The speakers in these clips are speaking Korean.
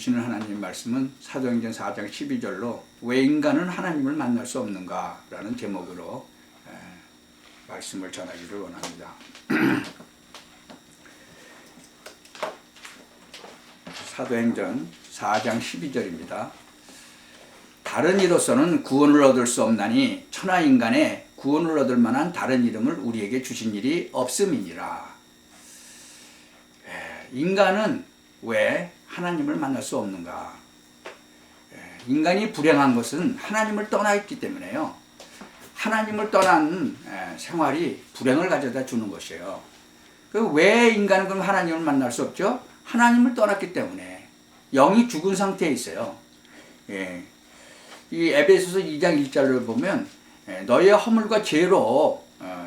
주시는 하나님 말씀은 사도행전 4장 12절로 왜 인간은 하나님을 만날 수 없는가 라는 제목으로 말씀을 전하기를 원합니다. 사도행전 4장 12절입니다. 다른 이로서는 구원을 얻을 수 없나니 천하 인간의 구원을 얻을 만한 다른 이름을 우리에게 주신 일이 없음이니라. 인간은 왜 하나님을 만날 수 없는가? 인간이 불행한 것은 하나님을 떠나 있기 때문에요. 하나님을 떠난 생활이 불행을 가져다 주는 것이에요. 왜 인간은 그럼 하나님을 만날 수 없죠? 하나님을 떠났기 때문에 영이 죽은 상태에 있어요. 이 에베소서 2장 1절을 보면 너의 허물과 죄로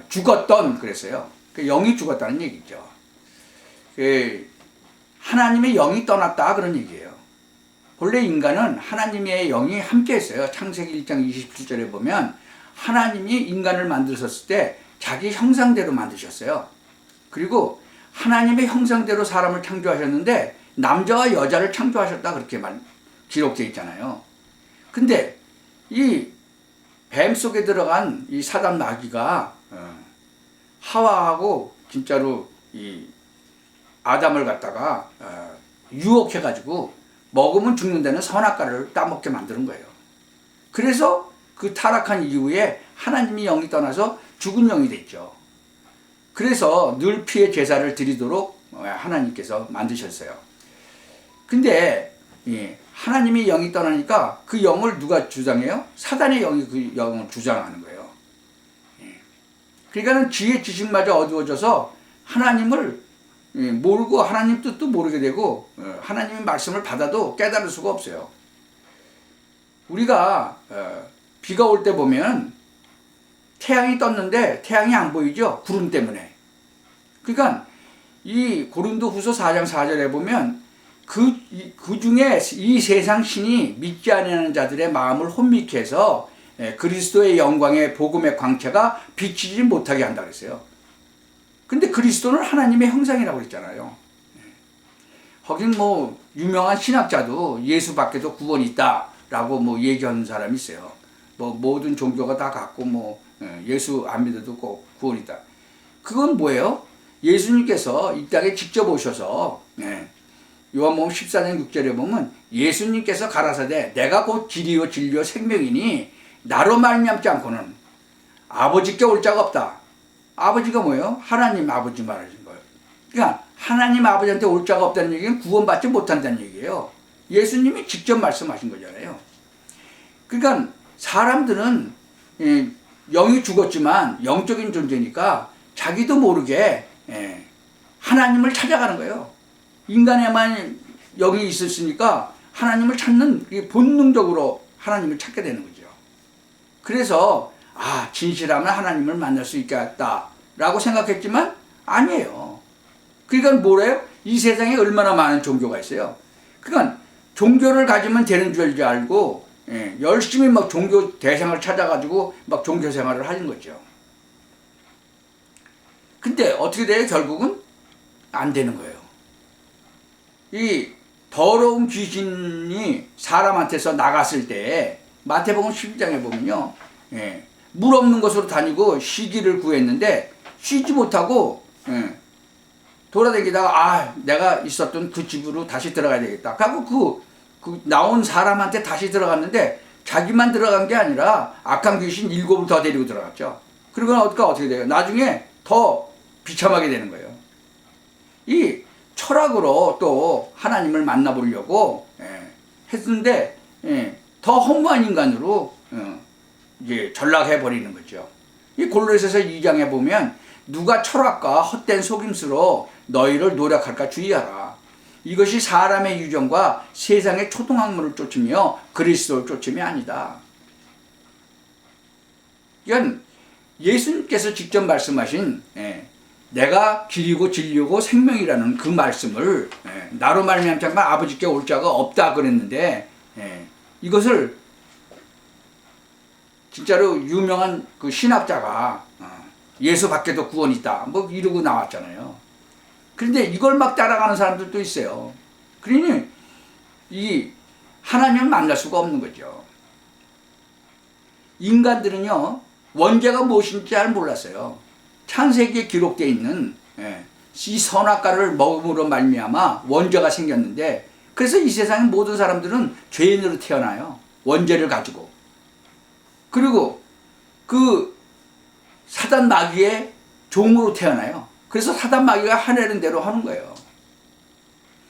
죽었던 그랬어요. 영이 죽었다는 얘기죠. 하나님의 영이 떠났다 그런 얘기예요. 본래 인간은 하나님의 영이 함께 했어요. 창세기 1장 27절에 보면 하나님이 인간을 만드셨을 때 자기 형상대로 만드셨어요. 그리고 하나님의 형상대로 사람을 창조하셨는데 남자와 여자를 창조하셨다 그렇게 기록되어 있잖아요. 근데 이 뱀 속에 들어간 이 사단 마귀가 하와하고 진짜로 이 아담을 갖다가 유혹해가지고 먹으면 죽는다는 선악과를 따먹게 만드는 거예요. 그래서 그 타락한 이후에 하나님이 영이 떠나서 죽은 영이 됐죠. 그래서 늘 피의 제사를 드리도록 하나님께서 만드셨어요. 근데 하나님이 영이 떠나니까 그 영을 누가 주장해요? 사단의 영이 그 영을 주장하는 거예요. 그러니까는 지혜 지식마저 어두워져서 하나님을 모르고 하나님 뜻도 모르게 되고 하나님의 말씀을 받아도 깨달을 수가 없어요. 우리가 비가 올 때 보면 태양이 떴는데 태양이 안 보이죠? 구름 때문에. 그러니까 이 고린도후서 4장 4절에 보면 그 중에 이 세상 신이 믿지 아니하는 자들의 마음을 혼미케 해서 그리스도의 영광의 복음의 광채가 비치지 못하게 한다 그랬어요. 근데 그리스도는 하나님의 형상이라고 그랬잖아요. 거긴 뭐 유명한 신학자도 예수 밖에도 구원이 있다라고 뭐 얘기하는 사람이 있어요. 뭐 모든 종교가 다 같고 뭐 예수 안 믿어도 꼭 구원이 있다. 그건 뭐예요? 예수님께서 이 땅에 직접 오셔서 요한복음 14장 6절에 보면 예수님께서 가라사대 내가 곧 길이요 진리요 생명이니 나로 말미암지 않고는 아버지께 올 자가 없다. 아버지가 뭐예요? 하나님 아버지 말하신 거예요. 그러니까 하나님 아버지한테 올 자가 없다는 얘기는 구원받지 못한다는 얘기예요. 예수님이 직접 말씀하신 거잖아요. 그러니까 사람들은 영이 죽었지만 영적인 존재니까 자기도 모르게 하나님을 찾아가는 거예요. 인간에만 영이 있었으니까 하나님을 찾는 본능적으로 하나님을 찾게 되는 거죠. 그래서 진실하면 하나님을 만날 수 있겠다라고 생각했지만 아니에요. 그러니까 뭐래요? 이 세상에 얼마나 많은 종교가 있어요. 그러니까 종교를 가지면 되는 줄 알고 열심히 막 종교 대상을 찾아가지고 막 종교 생활을 하는 거죠. 근데 어떻게 돼요? 결국은 안 되는 거예요. 이 더러운 귀신이 사람한테서 나갔을 때 마태복음 12장에 보면요. 물 없는 곳으로 다니고 쉬기를 구했는데 쉬지 못하고 돌아다니다가 내가 있었던 그 집으로 다시 들어가야 되겠다. 그리고 그 나온 사람한테 다시 들어갔는데 자기만 들어간 게 아니라 악한 귀신 7을 더 데리고 들어갔죠. 그러고 어떻게 돼요? 나중에 더 비참하게 되는 거예요. 이 철학으로 또 하나님을 만나보려고 했는데 더 허무한 인간으로 이제 전락해 버리는 거죠. 이 골로새서 2장에 보면 누가 철학과 헛된 속임수로 너희를 노력할까 주의하라. 이것이 사람의 유전과 세상의 초등학문을 쫓으며 그리스도를 쫓음이 아니다. 이건 예수님께서 직접 말씀하신 내가 길이고 진리고 생명이라는 그 말씀을 나로 말미암지 않고 아버지께 올 자가 없다 그랬는데 이것을 진짜로 유명한 그 신학자가 예수 밖에도 구원이 있다 뭐 이러고 나왔잖아요. 그런데 이걸 막 따라가는 사람들도 있어요. 그러니 이 하나님을 만날 수가 없는 거죠. 인간들은요, 원죄가 무엇인지 잘 몰랐어요. 창세기에 기록되어 있는 이 선악과를 먹음으로 말미암아 원죄가 생겼는데, 그래서 이 세상의 모든 사람들은 죄인으로 태어나요. 원죄를 가지고. 그리고 그 사단 마귀의 종으로 태어나요. 그래서 사단 마귀가 하라는 대로 하는 거예요.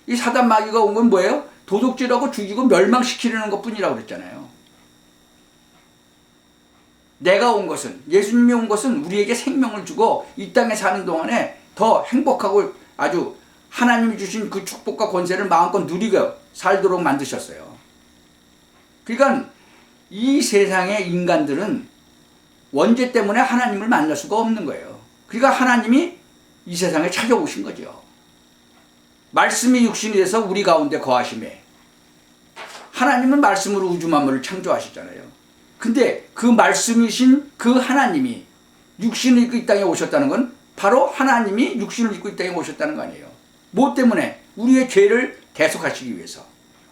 이 사단 마귀가 온 건 뭐예요? 도둑질하고 죽이고 멸망시키려는 것뿐이라고 그랬잖아요. 내가 온 것은, 예수님이 온 것은 우리에게 생명을 주고 이 땅에 사는 동안에 더 행복하고 아주 하나님이 주신 그 축복과 권세를 마음껏 누리고 살도록 만드셨어요. 그러니까 이 세상의 인간들은 원죄 때문에 하나님을 만날 수가 없는 거예요. 그러니까 하나님이 이 세상에 찾아오신 거죠. 말씀이 육신이 돼서 우리 가운데 거하심에, 하나님은 말씀으로 우주 만물을 창조하셨잖아요. 근데 그 말씀이신 그 하나님이 육신을 입고 이 땅에 오셨다는 건 바로 하나님이 육신을 입고 이 땅에 오셨다는 거 아니에요. 뭐 때문에? 우리의 죄를 대속하시기 위해서,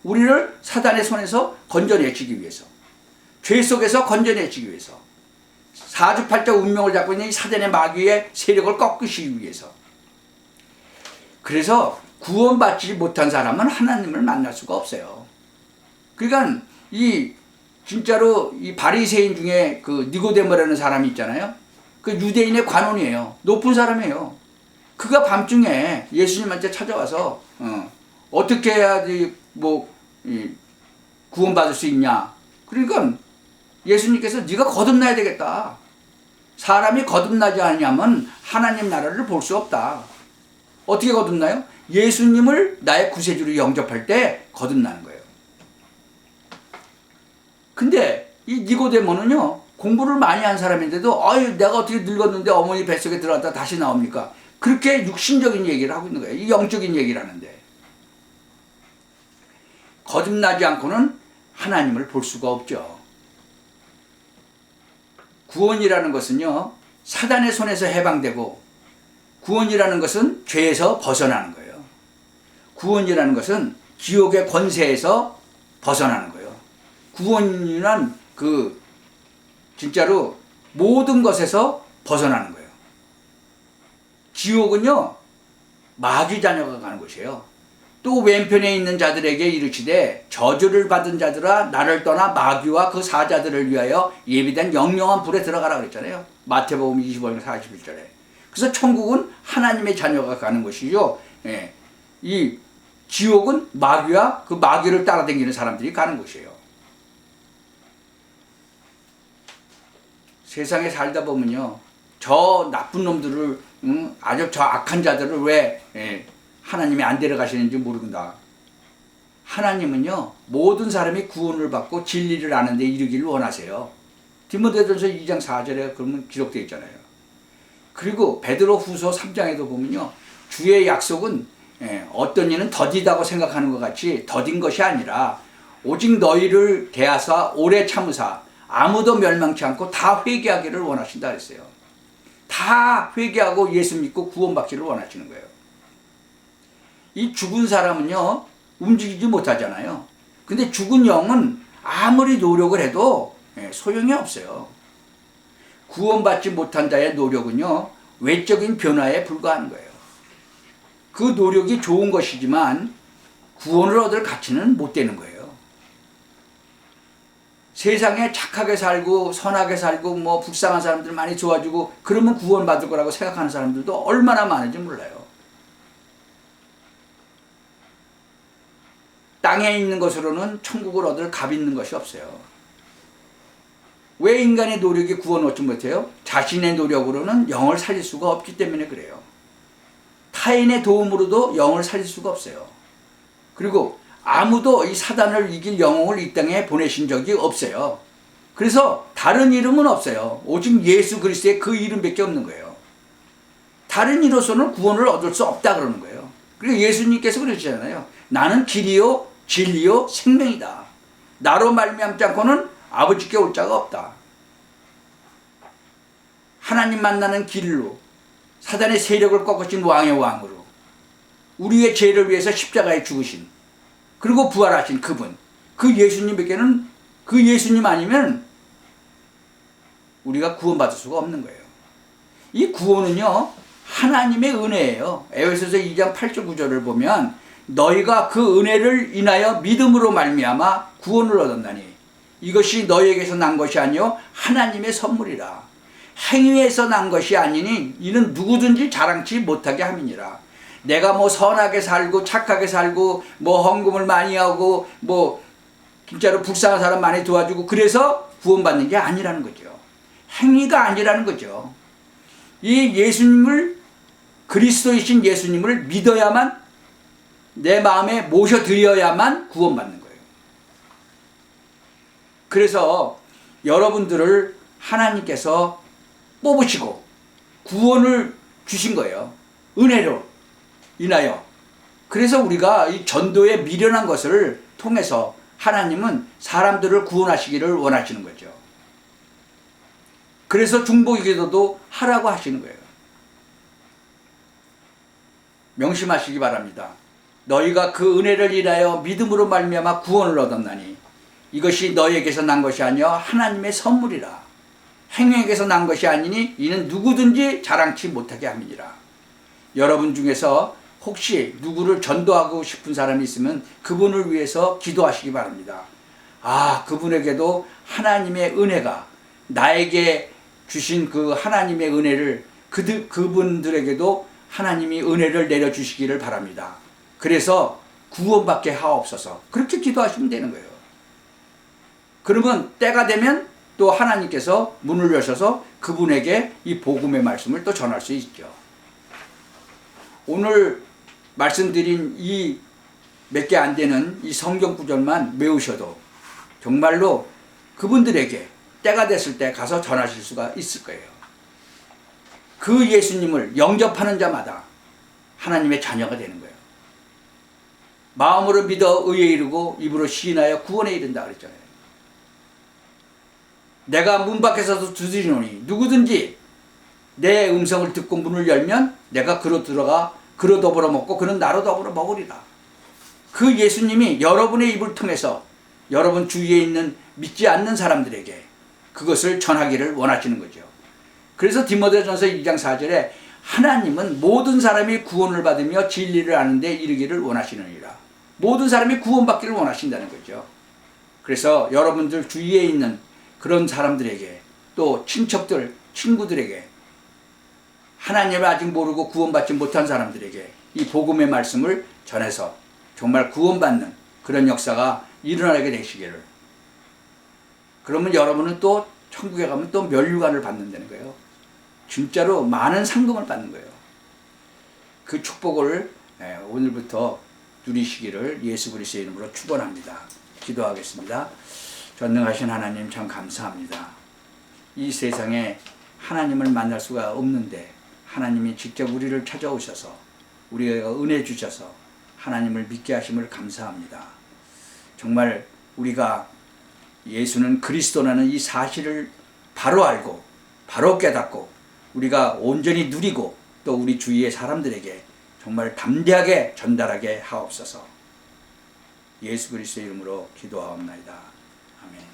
우리를 사단의 손에서 건져내시기 위해서, 죄 속에서 건져내시기 위해서, 사주팔자 운명을 잡고 있는 이 사단의 마귀의 세력을 꺾으시기 위해서. 그래서 구원받지 못한 사람은 하나님을 만날 수가 없어요. 그러니까 이 진짜로 이 바리새인 중에 그 니고데모라는 사람이 있잖아요. 그 유대인의 관원이에요. 높은 사람이에요. 그가 밤중에 예수님한테 찾아와서 어떻게 해야지 구원받을 수 있냐. 그러니까 예수님께서 네가 거듭나야 되겠다. 사람이 거듭나지 않으면 하나님 나라를 볼 수 없다. 어떻게 거듭나요? 예수님을 나의 구세주로 영접할 때 거듭나는 거예요. 근데 이 니고데모는요, 공부를 많이 한 사람인데도 내가 어떻게 늙었는데 어머니 뱃속에 들어갔다 다시 나옵니까? 그렇게 육신적인 얘기를 하고 있는 거예요. 이 영적인 얘기를 하는데, 거듭나지 않고는 하나님을 볼 수가 없죠. 구원이라는 것은요, 사단의 손에서 해방되고, 구원이라는 것은 죄에서 벗어나는 거예요. 구원이라는 것은 지옥의 권세에서 벗어나는 거예요. 구원이란 진짜로 모든 것에서 벗어나는 거예요. 지옥은요, 마귀 자녀가 가는 곳이에요. 또 왼편에 있는 자들에게 이르시되 저주를 받은 자들아 나를 떠나 마귀와 그 사자들을 위하여 예비된 영영한 불에 들어가라 그랬잖아요. 마태복음 25장 41절에. 그래서 천국은 하나님의 자녀가 가는 곳이죠. 이 지옥은 마귀와 그 마귀를 따라다니는 사람들이 가는 곳이에요. 세상에 살다 보면요, 저 나쁜 놈들을, 아주 저 악한 자들을 왜 하나님이 안 데려가시는지 모르겠다. 하나님은요, 모든 사람이 구원을 받고 진리를 아는 데 이르기를 원하세요. 디모데전서 2장 4절에 그러면 기록되어 있잖아요. 그리고 베드로 후서 3장에도 보면요, 주의 약속은 어떤 이는 더디다고 생각하는 것 같이 더딘 것이 아니라 오직 너희를 대하사 오래 참으사 아무도 멸망치 않고 다 회개하기를 원하신다 했어요. 다 회개하고 예수 믿고 구원받기를 원하시는 거예요. 이 죽은 사람은요, 움직이지 못하잖아요. 근데 죽은 영은 아무리 노력을 해도 소용이 없어요. 구원받지 못한 자의 노력은요, 외적인 변화에 불과한 거예요. 그 노력이 좋은 것이지만 구원을 얻을 가치는 못 되는 거예요. 세상에 착하게 살고 선하게 살고 불쌍한 사람들 많이 도와주고 그러면 구원받을 거라고 생각하는 사람들도 얼마나 많은지 몰라요. 땅에 있는 것으로는 천국을 얻을 값 있는 것이 없어요. 왜 인간의 노력이 구원 얻지 못해요? 자신의 노력으로는 영을 살릴 수가 없기 때문에 그래요. 타인의 도움으로도 영을 살릴 수가 없어요. 그리고 아무도 이 사단을 이길 영웅을 이 땅에 보내신 적이 없어요. 그래서 다른 이름은 없어요. 오직 예수 그리스도의 그 이름밖에 없는 거예요. 다른 이로서는 구원을 얻을 수 없다 그러는 거예요. 그리고 예수님께서 그러시잖아요. 나는 길이요 진리요 생명이다. 나로 말미암지 않고는 아버지께 올 자가 없다. 하나님 만나는 길로, 사단의 세력을 꺾으신 왕의 왕으로, 우리의 죄를 위해서 십자가에 죽으신 그리고 부활하신 그분, 그 예수님에게는, 그 예수님 아니면 우리가 구원받을 수가 없는 거예요. 이 구원은요, 하나님의 은혜예요. 에베소서 2장 8절 9절을 보면 너희가 그 은혜를 인하여 믿음으로 말미암아 구원을 얻었나니 이것이 너희에게서 난 것이 아니요 하나님의 선물이라. 행위에서 난 것이 아니니 이는 누구든지 자랑치 못하게 함이니라. 내가 뭐 선하게 살고 착하게 살고 뭐 헌금을 많이 하고 뭐 진짜로 불쌍한 사람 많이 도와주고 그래서 구원받는 게 아니라는 거죠. 행위가 아니라는 거죠. 이 예수님을, 그리스도이신 예수님을 믿어야만, 내 마음에 모셔드려야만 구원받는 거예요. 그래서 여러분들을 하나님께서 뽑으시고 구원을 주신 거예요. 은혜로 인하여. 그래서 우리가 이 전도에 미련한 것을 통해서 하나님은 사람들을 구원하시기를 원하시는 거죠. 그래서 중보기 기도도 하라고 하시는 거예요. 명심하시기 바랍니다. 너희가 그 은혜를 인하여 믿음으로 말미암아 구원을 얻었나니 이것이 너희에게서 난 것이 아니여 하나님의 선물이라. 행위에게서 난 것이 아니니 이는 누구든지 자랑치 못하게 함이니라. 여러분 중에서 혹시 누구를 전도하고 싶은 사람이 있으면 그분을 위해서 기도하시기 바랍니다. 아, 그분에게도 하나님의 은혜가, 나에게 주신 그 하나님의 은혜를 그분들에게도 하나님이 은혜를 내려주시기를 바랍니다. 그래서 구원받게 하옵소서. 그렇게 기도하시면 되는 거예요. 그러면 때가 되면 또 하나님께서 문을 여셔서 그분에게 이 복음의 말씀을 또 전할 수 있죠. 오늘 말씀드린 이 몇 개 안 되는 이 성경 구절만 외우셔도 정말로 그분들에게 때가 됐을 때 가서 전하실 수가 있을 거예요. 그 예수님을 영접하는 자마다 하나님의 자녀가 되는 거예요. 마음으로 믿어 의에 이르고 입으로 시인하여 구원에 이른다 그랬잖아요. 내가 문 밖에서도 두드리노니 누구든지 내 음성을 듣고 문을 열면 내가 그로 들어가 그로 더불어 먹고 그는 나로 더불어 먹으리라. 그 예수님이 여러분의 입을 통해서 여러분 주위에 있는 믿지 않는 사람들에게 그것을 전하기를 원하시는 거죠. 그래서 디모데전서 2장 4절에 하나님은 모든 사람이 구원을 받으며 진리를 아는 데 이르기를 원하시느니라. 모든 사람이 구원받기를 원하신다는 거죠. 그래서 여러분들 주위에 있는 그런 사람들에게 또 친척들, 친구들에게 하나님을 아직 모르고 구원받지 못한 사람들에게 이 복음의 말씀을 전해서 정말 구원받는 그런 역사가 일어나게 되시기를. 그러면 여러분은 또 천국에 가면 또 면류관을 받는다는 거예요. 진짜로 많은 상금을 받는 거예요. 그 축복을 오늘부터 누리시기를 예수 그리스도의 이름으로 축원합니다. 기도하겠습니다. 전능하신 하나님 참 감사합니다. 이 세상에 하나님을 만날 수가 없는데 하나님이 직접 우리를 찾아오셔서 우리가 은혜 주셔서 하나님을 믿게 하심을 감사합니다. 정말 우리가 예수는 그리스도라는 이 사실을 바로 알고 바로 깨닫고 우리가 온전히 누리고 또 우리 주위의 사람들에게 정말 담대하게 전달하게 하옵소서. 예수 그리스도의 이름으로 기도하옵나이다. 아멘.